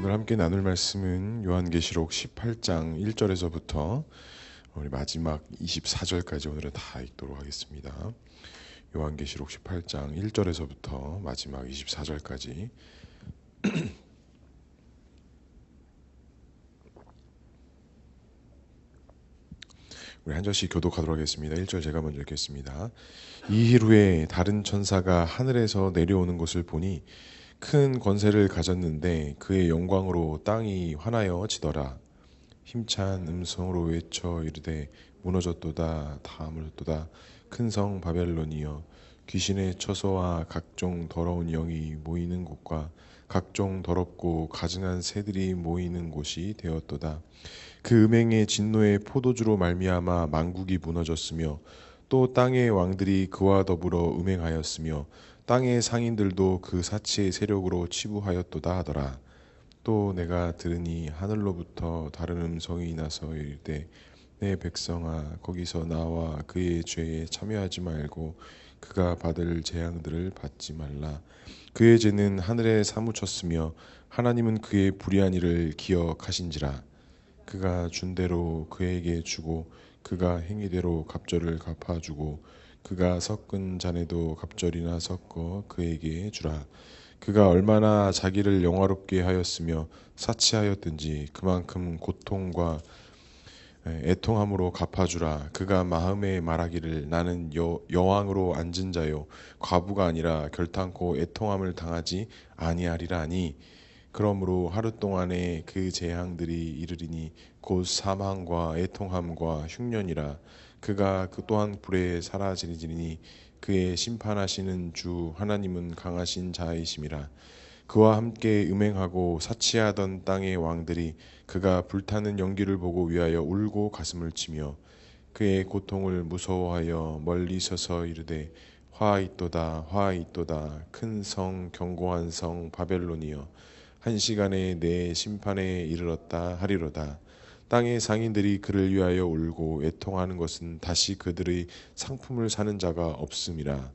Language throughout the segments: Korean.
오늘 함께 나눌 말씀은 요한계시록 18장 1절에서부터 우리 마지막 24절까지 오늘은 다 읽도록 하겠습니다. 요한계시록 18장 1절에서부터 마지막 24절까지 우리 한 절씩 교독하도록 하겠습니다. 1절 제가 먼저 읽겠습니다. 이 일 후에 다른 천사가 하늘에서 내려오는 것을 보니 큰 권세를 가졌는데 그의 영광으로 땅이 환하여 지더라. 힘찬 음성으로 외쳐 이르되 무너졌도다 다 무너졌도다 큰 성 바벨론이여 귀신의 처소와 각종 더러운 영이 모이는 곳과 각종 더럽고 가증한 새들이 모이는 곳이 되었도다. 그 음행의 진노의 포도주로 말미암아 만국이 무너졌으며 또 땅의 왕들이 그와 더불어 음행하였으며 땅의 상인들도 그 사치의 세력으로 치부하였도다 하더라. 또 내가 들으니 하늘로부터 다른 음성이 나서 이르되 내 백성아 거기서 나와 그의 죄에 참여하지 말고 그가 받을 재앙들을 받지 말라. 그의 죄는 하늘에 사무쳤으며 하나님은 그의 불의한 일을 기억하신지라. 그가 준 대로 그에게 주고 그가 행위대로 갑절을 갚아주고 그가 섞은 잔에도 갑절이나 섞어 그에게 주라. 그가 얼마나 자기를 영화롭게 하였으며 사치하였든지 그만큼 고통과 애통함으로 갚아주라. 그가 마음에 말하기를 나는 여왕으로 앉은 자요 과부가 아니라 결탄코 애통함을 당하지 아니하리라 하니 그러므로 하루 동안에 그 재앙들이 이르리니 곧 사망과 애통함과 흉년이라. 그가 그 또한 불에 사라지리니 그의 심판하시는 주 하나님은 강하신 자이심이라. 그와 함께 음행하고 사치하던 땅의 왕들이 그가 불타는 연기를 보고 위하여 울고 가슴을 치며 그의 고통을 무서워하여 멀리 서서 이르되 화 있도다 화 있도다 큰 성 견고한 성 바벨론이여 한 시간에 내 심판에 이르렀다 하리로다. 땅의 상인들이 그를 위하여 울고 애통하는 것은 다시 그들의 상품을 사는 자가 없음이라.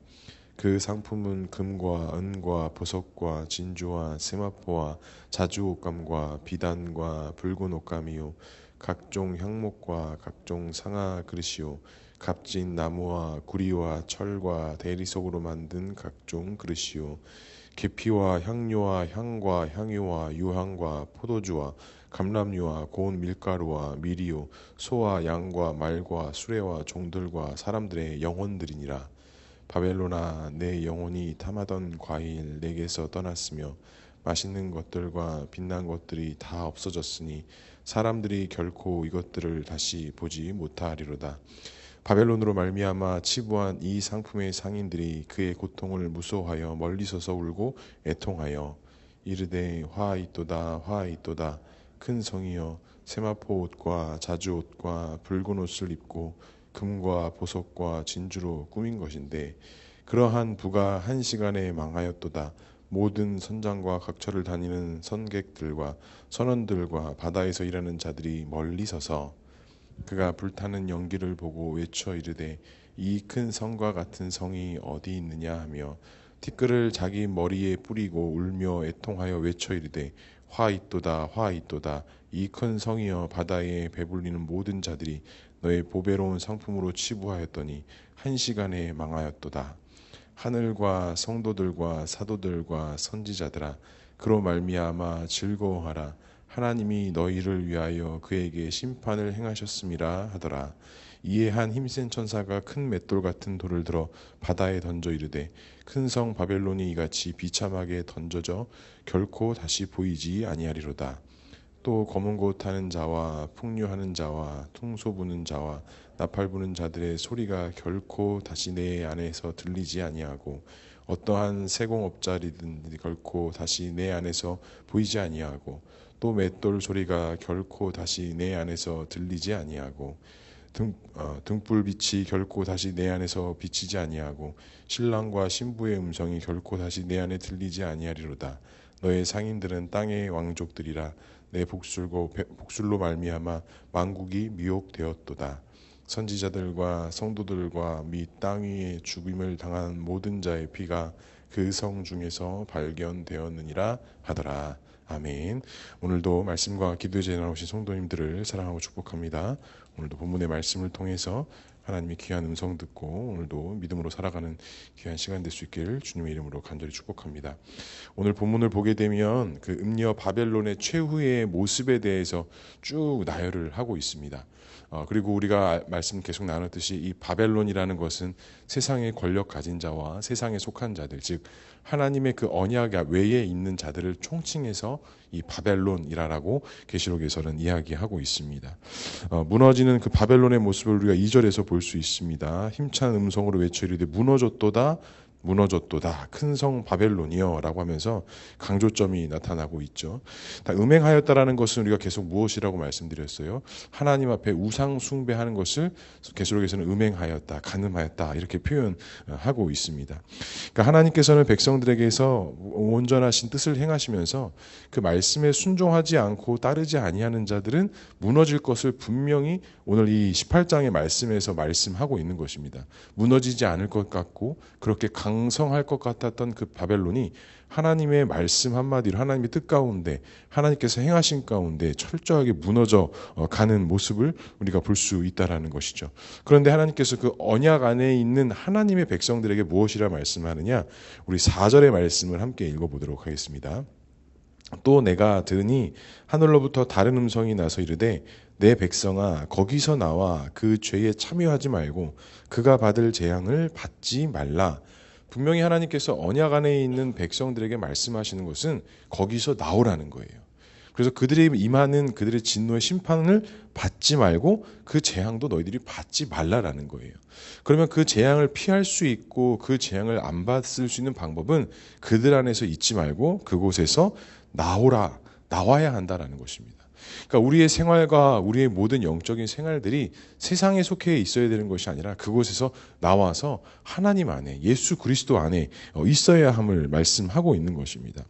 그 상품은 금과 은과 보석과 진주와 세마포와 자주 옷감과 비단과 붉은 옷감이요 각종 향목과 각종 상아 그릇이요 값진 나무와 구리와 철과 대리석으로 만든 각종 그릇이요 계피와 향료와 향과 향유와 유향과 포도주와 감람류와 고운 밀가루와 미리요 소와 양과 말과 수레와 종들과 사람들의 영혼들이니라. 바벨론아 내 영혼이 탐하던 과일 내게서 떠났으며 맛있는 것들과 빛난 것들이 다 없어졌으니 사람들이 결코 이것들을 다시 보지 못하리로다. 바벨론으로 말미암아 치부한 이 상품의 상인들이 그의 고통을 무서워하여 멀리 서서 울고 애통하여 이르되 화 있도다 화 있도다 큰 성이여 세마포 옷과 자주 옷과 붉은 옷을 입고 금과 보석과 진주로 꾸민 것인데 그러한 부가 한 시간에 망하였도다. 모든 선장과 각처를 다니는 선객들과 선원들과 바다에서 일하는 자들이 멀리 서서 그가 불타는 연기를 보고 외쳐 이르되 이 큰 성과 같은 성이 어디 있느냐 하며 티끌을 자기 머리에 뿌리고 울며 애통하여 외쳐 이르되 화 있도다 화 있도다 이 큰 성이여 바다에 배불리는 모든 자들이 너의 보배로운 상품으로 치부하였더니 한 시간에 망하였도다. 하늘과 성도들과 사도들과 선지자들아 그로 말미암아 즐거워하라. 하나님이 너희를 위하여 그에게 심판을 행하셨음이라 하더라. 이에 한 힘센 천사가 큰 맷돌 같은 돌을 들어 바다에 던져 이르되 큰 성 바벨론이 이같이 비참하게 던져져 결코 다시 보이지 아니하리로다. 또 검은 곳 타는 자와 풍류하는 자와 퉁소 부는 자와 나팔 부는 자들의 소리가 결코 다시 내 안에서 들리지 아니하고 어떠한 세공업자리든 결코 다시 내 안에서 보이지 아니하고 또 맷돌 소리가 결코 다시 내 안에서 들리지 아니하고 등불빛이 결코 다시 내 안에서 비치지 아니하고 신랑과 신부의 음성이 결코 다시 내 안에 들리지 아니하리로다. 너의 상인들은 땅의 왕족들이라. 내 복술로 말미암아 만국이 미혹되었도다. 선지자들과 성도들과 및 땅 위에 죽임을 당한 모든 자의 피가 그 성 중에서 발견되었느니라 하더라. 아멘. 오늘도 말씀과 기도에 제에 나오신 성도님들을 사랑하고 축복합니다. 오늘도 본문의 말씀을 통해서 하나님의 귀한 음성 듣고 오늘도 믿음으로 살아가는 귀한 시간 될 수 있기를 주님의 이름으로 간절히 축복합니다. 오늘 본문을 보게 되면 그 음녀 바벨론의 최후의 모습에 대해서 쭉 나열을 하고 있습니다. 그리고 우리가 말씀 계속 나눴듯이 이 바벨론이라는 것은 세상의 권력 가진 자와 세상에 속한 자들, 즉 하나님의 그 언약 외에 있는 자들을 총칭해서 이 바벨론이라고 계시록에서는 이야기하고 있습니다. 무너지는 그 바벨론의 모습을 우리가 2절에서 볼 수 있습니다. 힘찬 음성으로 외쳐 이르되 무너졌도다 무너졌도다 큰 성 바벨론이여 라고 하면서 강조점이 나타나고 있죠. 음행하였다라는 것은 우리가 계속 무엇이라고 말씀드렸어요? 하나님 앞에 우상 숭배하는 것을 계시록에서는 음행하였다, 간음하였다 이렇게 표현하고 있습니다. 그러니까 하나님께서는 백성들에게서 온전하신 뜻을 행하시면서 그 말씀에 순종하지 않고 따르지 아니하는 자들은 무너질 것을 분명히 오늘 이 18장의 말씀에서 말씀하고 있는 것입니다. 무너지지 않을 것 같고 그렇게 강성할 것 같았던 그 바벨론이 하나님의 말씀 한마디로 하나님의 뜻 가운데 하나님께서 행하신 가운데 철저하게 무너져 가는 모습을 우리가 볼 수 있다라는 것이죠. 그런데 하나님께서 그 언약 안에 있는 하나님의 백성들에게 무엇이라 말씀하느냐? 우리 4절의 말씀을 함께 읽어보도록 하겠습니다. 또 내가 들으니 하늘로부터 다른 음성이 나서 이르되 내 백성아 거기서 나와 그 죄에 참여하지 말고 그가 받을 재앙을 받지 말라. 분명히 하나님께서 언약 안에 있는 백성들에게 말씀하시는 것은 거기서 나오라는 거예요. 그래서 그들이 임하는 그들의 진노의 심판을 받지 말고 그 재앙도 너희들이 받지 말라라는 거예요. 그러면 그 재앙을 피할 수 있고 그 재앙을 안 받을 수 있는 방법은 그들 안에서 있지 말고 그곳에서 나와야 한다라는 것입니다. 그러니까 우리의 생활과 우리의 모든 영적인 생활들이 세상에 속해 있어야 되는 것이 아니라 그곳에서 나와서 하나님 안에 예수 그리스도 안에 있어야 함을 말씀하고 있는 것입니다.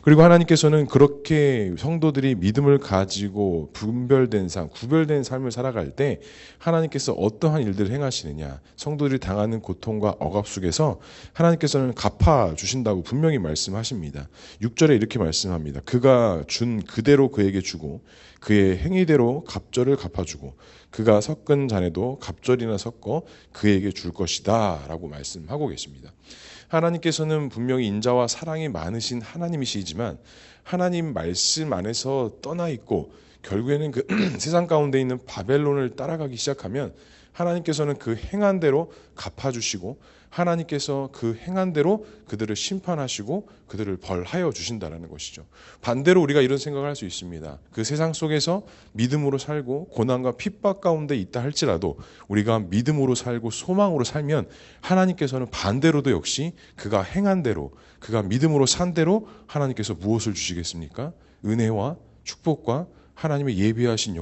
그리고 하나님께서는 그렇게 성도들이 믿음을 가지고 구별된 삶을 살아갈 때 하나님께서 어떠한 일들을 행하시느냐, 성도들이 당하는 고통과 억압 속에서 하나님께서는 갚아주신다고 분명히 말씀하십니다. 6절에 이렇게 말씀합니다. 그가 준 그대로 그에게 주고 그의 행위대로 갑절을 갚아주고 그가 섞은 잔에도 갑절이나 섞어 그에게 줄 것이다 라고 말씀하고 계십니다. 하나님께서는 분명히 인자와 사랑이 많으신 하나님이시지만 하나님 말씀 안에서 떠나 있고 결국에는 그 세상 가운데 있는 바벨론을 따라가기 시작하면 하나님께서는 그 행한 대로 갚아주시고 하나님께서 그 행한 대로 그들을 심판하시고 그들을 벌하여 주신다는 것이죠. 반대로 우리가 이런 생각을 할 수 있습니다. 그 세상 속에서 믿음으로 살고 고난과 핍박 가운데 있다 할지라도 우리가 믿음으로 살고 소망으로 살면 하나님께서는 반대로도 역시 그가 행한 대로 그가 믿음으로 산 대로 하나님께서 무엇을 주시겠습니까? 은혜와 축복과 하나님의 예비하신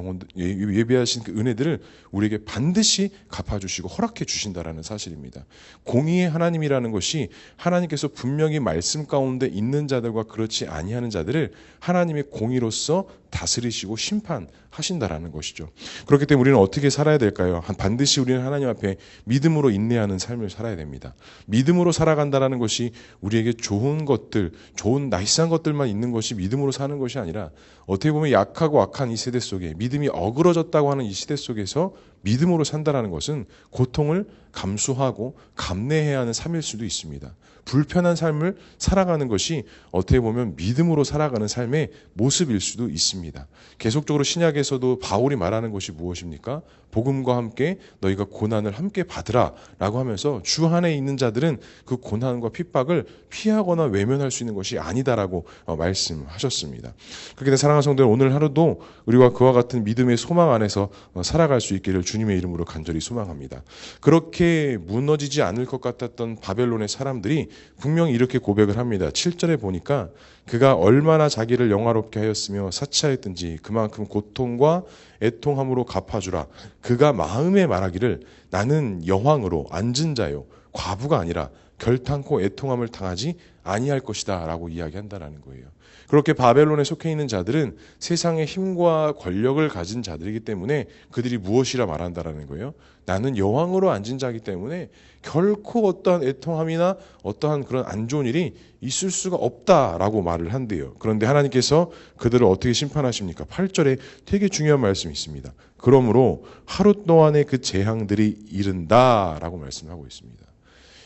그 은혜들을 우리에게 반드시 갚아주시고 허락해 주신다라는 사실입니다. 공의의 하나님이라는 것이 하나님께서 분명히 말씀 가운데 있는 자들과 그렇지 아니하는 자들을 하나님의 공의로서 다스리시고 심판하신다라는 것이죠. 그렇기 때문에 우리는 어떻게 살아야 될까요? 반드시 우리는 하나님 앞에 믿음으로 인내하는 삶을 살아야 됩니다. 믿음으로 살아간다는 것이 우리에게 좋은 것들, 좋은 나이스한 것들만 있는 것이 믿음으로 사는 것이 아니라 어떻게 보면 약하고 악한 이 세대 속에 믿음이 어그러졌다고 하는 이 시대 속에서 믿음으로 산다는 것은 고통을 감수하고 감내해야 하는 삶일 수도 있습니다. 불편한 삶을 살아가는 것이 어떻게 보면 믿음으로 살아가는 삶의 모습일 수도 있습니다. 계속적으로 신약에서도 바울이 말하는 것이 무엇입니까? 복음과 함께 너희가 고난을 함께 받으라 라고 하면서 주 안에 있는 자들은 그 고난과 핍박을 피하거나 외면할 수 있는 것이 아니다라고 말씀하셨습니다. 그렇기 때문에 사랑하는 성도들, 오늘 하루도 우리와 그와 같은 믿음의 소망 안에서 살아갈 수 있기를 주님의 이름으로 간절히 소망합니다. 그렇게 무너지지 않을 것 같았던 바벨론의 사람들이 분명히 이렇게 고백을 합니다. 7절에 보니까 그가 얼마나 자기를 영화롭게 하였으며 사치하였든지 그만큼 고통과 애통함으로 갚아주라. 그가 마음에 말하기를 나는 여왕으로 앉은 자요 과부가 아니라 결탄코 애통함을 당하지 아니할 것이다 라고 이야기한다라는 거예요. 그렇게 바벨론에 속해 있는 자들은 세상의 힘과 권력을 가진 자들이기 때문에 그들이 무엇이라 말한다라는 거예요. 나는 여왕으로 앉은 자이기 때문에 결코 어떠한 애통함이나 어떠한 그런 안 좋은 일이 있을 수가 없다라고 말을 한대요. 그런데 하나님께서 그들을 어떻게 심판하십니까? 8절에 되게 중요한 말씀이 있습니다. 그러므로 하루 동안의 그 재앙들이 이른다라고 말씀하고 있습니다.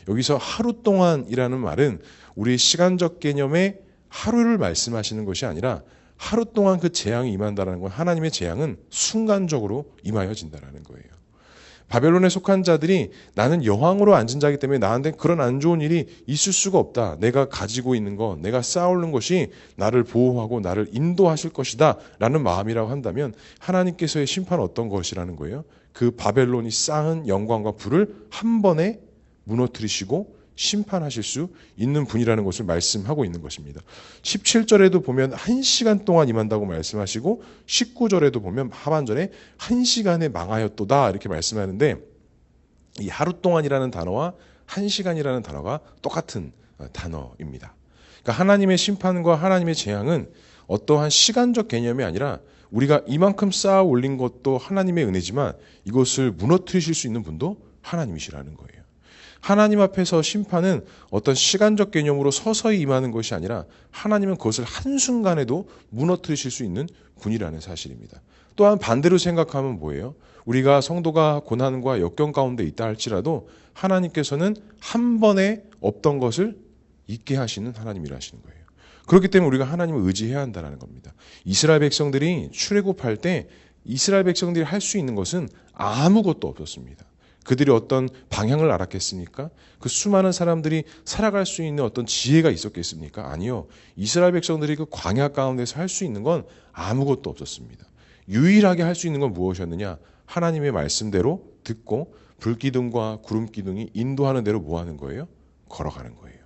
여기서 하루 동안이라는 말은 우리의 시간적 개념의 하루를 말씀하시는 것이 아니라 하루 동안 그 재앙이 임한다는 건 하나님의 재앙은 순간적으로 임하여진다는 거예요. 바벨론에 속한 자들이 나는 여왕으로 앉은 자이기 때문에 나한테 그런 안 좋은 일이 있을 수가 없다. 내가 가지고 있는 것, 내가 쌓아오는 것이 나를 보호하고 나를 인도하실 것이다 라는 마음이라고 한다면 하나님께서의 심판은 어떤 것이라는 거예요? 그 바벨론이 쌓은 영광과 부를 한 번에 무너뜨리시고 심판하실 수 있는 분이라는 것을 말씀하고 있는 것입니다. 17절에도 보면 1시간 동안 임한다고 말씀하시고 19절에도 보면 하반절에 1시간에 망하였도다 이렇게 말씀하는데 이 하루 동안이라는 단어와 1시간이라는 단어가 똑같은 단어입니다. 그러니까 하나님의 심판과 하나님의 재앙은 어떠한 시간적 개념이 아니라 우리가 이만큼 쌓아 올린 것도 하나님의 은혜지만 이것을 무너뜨리실 수 있는 분도 하나님이시라는 거예요. 하나님 앞에서 심판은 어떤 시간적 개념으로 서서히 임하는 것이 아니라 하나님은 그것을 한순간에도 무너뜨리실 수 있는 분이라는 사실입니다. 또한 반대로 생각하면 뭐예요? 우리가 성도가 고난과 역경 가운데 있다 할지라도 하나님께서는 한 번에 없던 것을 있게 하시는 하나님이라 하시는 거예요. 그렇기 때문에 우리가 하나님을 의지해야 한다는 겁니다. 이스라엘 백성들이 출애굽할 때 이스라엘 백성들이 할 수 있는 것은 아무것도 없었습니다. 그들이 어떤 방향을 알았겠습니까? 그 수많은 사람들이 살아갈 수 있는 어떤 지혜가 있었겠습니까? 아니요. 이스라엘 백성들이 그 광야 가운데서 할 수 있는 건 아무것도 없었습니다. 유일하게 할 수 있는 건 무엇이었느냐? 하나님의 말씀대로 듣고 불기둥과 구름기둥이 인도하는 대로 뭐 하는 거예요? 걸어가는 거예요.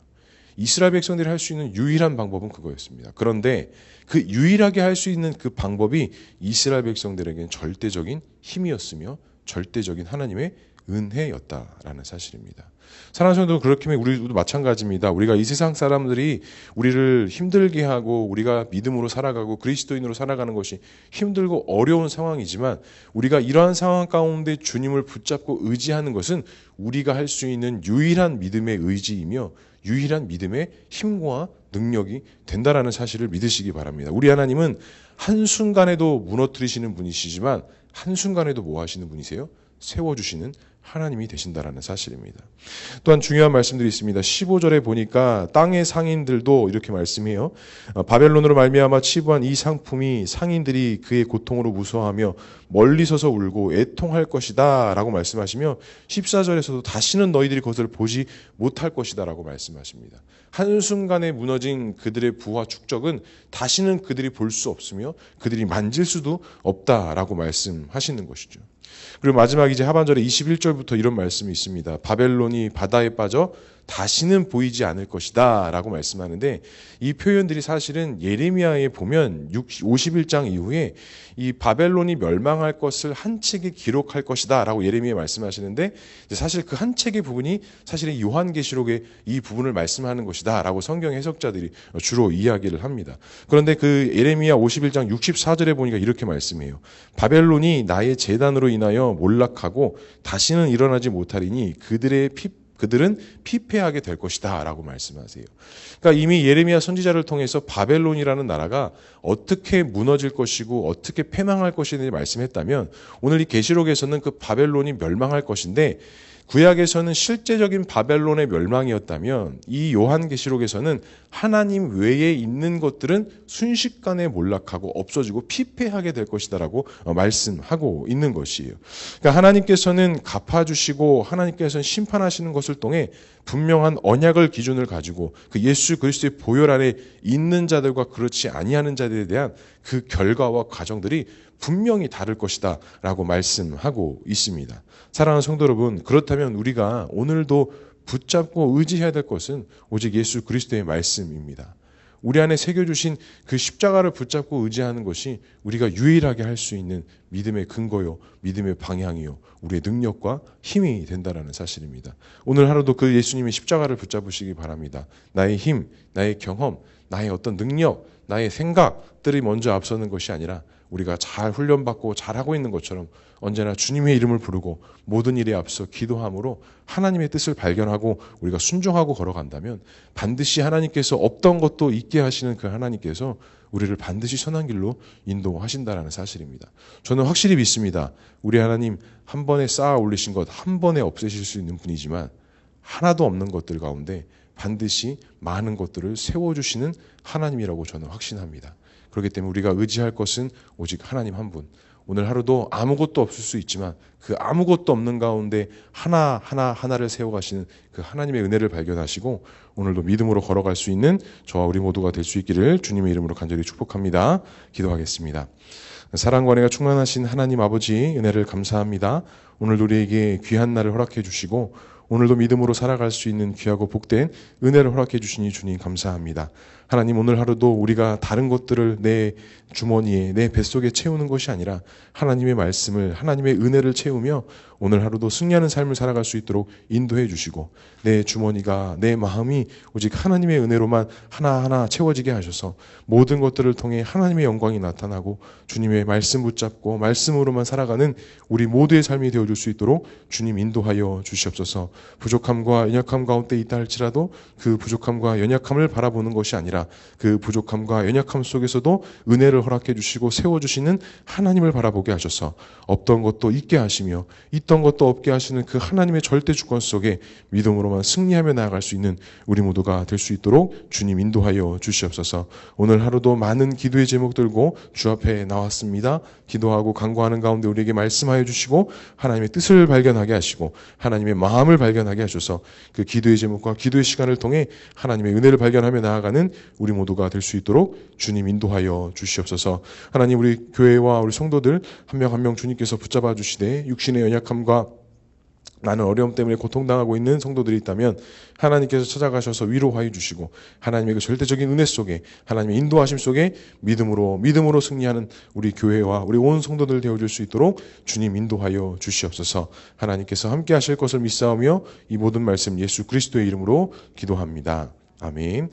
이스라엘 백성들이 할 수 있는 유일한 방법은 그거였습니다. 그런데 그 유일하게 할 수 있는 그 방법이 이스라엘 백성들에게는 절대적인 힘이었으며 절대적인 하나님의 은혜였다라는 사실입니다. 사랑하는 성도 그렇게 하면 우리도 마찬가지입니다. 우리가 이 세상 사람들이 우리를 힘들게 하고 우리가 믿음으로 살아가고 그리스도인으로 살아가는 것이 힘들고 어려운 상황이지만 우리가 이러한 상황 가운데 주님을 붙잡고 의지하는 것은 우리가 할 수 있는 유일한 믿음의 의지이며 유일한 믿음의 힘과 능력이 된다라는 사실을 믿으시기 바랍니다. 우리 하나님은 한순간에도 무너뜨리시는 분이시지만 한순간에도 뭐 하시는 분이세요? 세워주시는 하나님이 되신다라는 사실입니다. 또한 중요한 말씀들이 있습니다. 15절에 보니까 땅의 상인들도 이렇게 말씀해요. 바벨론으로 말미암아 치부한 이 상품이 상인들이 그의 고통으로 무서워하며 멀리 서서 울고 애통할 것이다 라고 말씀하시며 14절에서도 다시는 너희들이 그것을 보지 못할 것이다 라고 말씀하십니다. 한순간에 무너진 그들의 부와 축적은 다시는 그들이 볼 수 없으며 그들이 만질 수도 없다라고 말씀하시는 것이죠. 그리고 마지막 이제 하반절에 21절부터 이런 말씀이 있습니다. 바벨론이 바다에 빠져 다시는 보이지 않을 것이다 라고 말씀하는데 이 표현들이 사실은 예레미야에 보면 51장 이후에 이 바벨론이 멸망할 것을 한 책에 기록할 것이다 라고 예레미야 말씀하시는데 사실 그 한 책의 부분이 사실은 요한계시록의 이 부분을 말씀하는 것이다 라고 성경 해석자들이 주로 이야기를 합니다. 그런데 그 예레미야 51장 64절에 보니까 이렇게 말씀해요. 바벨론이 나의 재단으로 인하여 몰락하고 다시는 일어나지 못하리니 그들은 피폐하게 될 것이다 라고 말씀하세요. 그러니까 이미 예레미야 선지자를 통해서 바벨론이라는 나라가 어떻게 무너질 것이고 어떻게 패망할 것인지 말씀했다면 오늘 이 계시록에서는 그 바벨론이 멸망할 것인데 구약에서는 실제적인 바벨론의 멸망이었다면 이 요한계시록에서는 하나님 외에 있는 것들은 순식간에 몰락하고 없어지고 피폐하게 될 것이다라고 말씀하고 있는 것이에요. 그러니까 하나님께서는 갚아주시고 하나님께서는 심판하시는 것을 통해 분명한 언약을 기준을 가지고 그 예수 그리스도의 보혈 안에 있는 자들과 그렇지 아니하는 자들에 대한 그 결과와 과정들이 분명히 다를 것이다 라고 말씀하고 있습니다. 사랑하는 성도 여러분, 그렇다면 우리가 오늘도 붙잡고 의지해야 될 것은 오직 예수 그리스도의 말씀입니다. 우리 안에 새겨주신 그 십자가를 붙잡고 의지하는 것이 우리가 유일하게 할 수 있는 믿음의 근거요, 믿음의 방향이요, 우리의 능력과 힘이 된다라는 사실입니다. 오늘 하루도 그 예수님의 십자가를 붙잡으시기 바랍니다. 나의 힘, 나의 경험, 나의 어떤 능력, 나의 생각들이 먼저 앞서는 것이 아니라 우리가 잘 훈련받고 잘하고 있는 것처럼 언제나 주님의 이름을 부르고 모든 일에 앞서 기도함으로 하나님의 뜻을 발견하고 우리가 순종하고 걸어간다면 반드시 하나님께서 없던 것도 있게 하시는 그 하나님께서 우리를 반드시 선한 길로 인도하신다는 사실입니다. 저는 확실히 믿습니다. 우리 하나님 한 번에 쌓아 올리신 것 한 번에 없애실 수 있는 분이지만 하나도 없는 것들 가운데 반드시 많은 것들을 세워주시는 하나님이라고 저는 확신합니다. 그렇기 때문에 우리가 의지할 것은 오직 하나님 한 분. 오늘 하루도 아무것도 없을 수 있지만 그 아무것도 없는 가운데 하나를 세워가시는 그 하나님의 은혜를 발견하시고 오늘도 믿음으로 걸어갈 수 있는 저와 우리 모두가 될 수 있기를 주님의 이름으로 간절히 축복합니다. 기도하겠습니다. 사랑과 은혜가 충만하신 하나님 아버지 은혜를 감사합니다. 오늘도 우리에게 귀한 날을 허락해 주시고 오늘도 믿음으로 살아갈 수 있는 귀하고 복된 은혜를 허락해 주시니 주님 감사합니다. 하나님 오늘 하루도 우리가 다른 것들을 내 주머니에 내 뱃속에 채우는 것이 아니라 하나님의 말씀을 하나님의 은혜를 채우며 오늘 하루도 승리하는 삶을 살아갈 수 있도록 인도해 주시고 내 주머니가 내 마음이 오직 하나님의 은혜로만 하나하나 채워지게 하셔서 모든 것들을 통해 하나님의 영광이 나타나고 주님의 말씀 붙잡고 말씀으로만 살아가는 우리 모두의 삶이 되어줄 수 있도록 주님 인도하여 주시옵소서. 부족함과 연약함 가운데 있다 할지라도 그 부족함과 연약함을 바라보는 것이 아니라 그 부족함과 연약함 속에서도 은혜를 허락해 주시고 세워주시는 하나님을 바라보게 하셔서 없던 것도 있게 하시며 있던 것도 없게 하시는 그 하나님의 절대 주권 속에 믿음으로만 승리하며 나아갈 수 있는 우리 모두가 될 수 있도록 주님 인도하여 주시옵소서. 오늘 하루도 많은 기도의 제목 들고 주 앞에 나왔습니다. 기도하고 간구하는 가운데 우리에게 말씀하여 주시고 하나님의 뜻을 발견하게 하시고 하나님의 마음을 발견하게 하셔서 그 기도의 제목과 기도의 시간을 통해 하나님의 은혜를 발견하며 나아가는 우리 모두가 될 수 있도록 주님 인도하여 주시옵소서. 하나님 우리 교회와 우리 성도들 한 명 한 명 주님께서 붙잡아 주시되 육신의 연약함과 나는 어려움 때문에 고통당하고 있는 성도들이 있다면 하나님께서 찾아가셔서 위로하여 주시고 하나님의 그 절대적인 은혜 속에 하나님의 인도하심 속에 믿음으로 승리하는 우리 교회와 우리 온 성도들 되어줄 수 있도록 주님 인도하여 주시옵소서. 하나님께서 함께 하실 것을 믿사오며 이 모든 말씀 예수 그리스도의 이름으로 기도합니다. 아멘.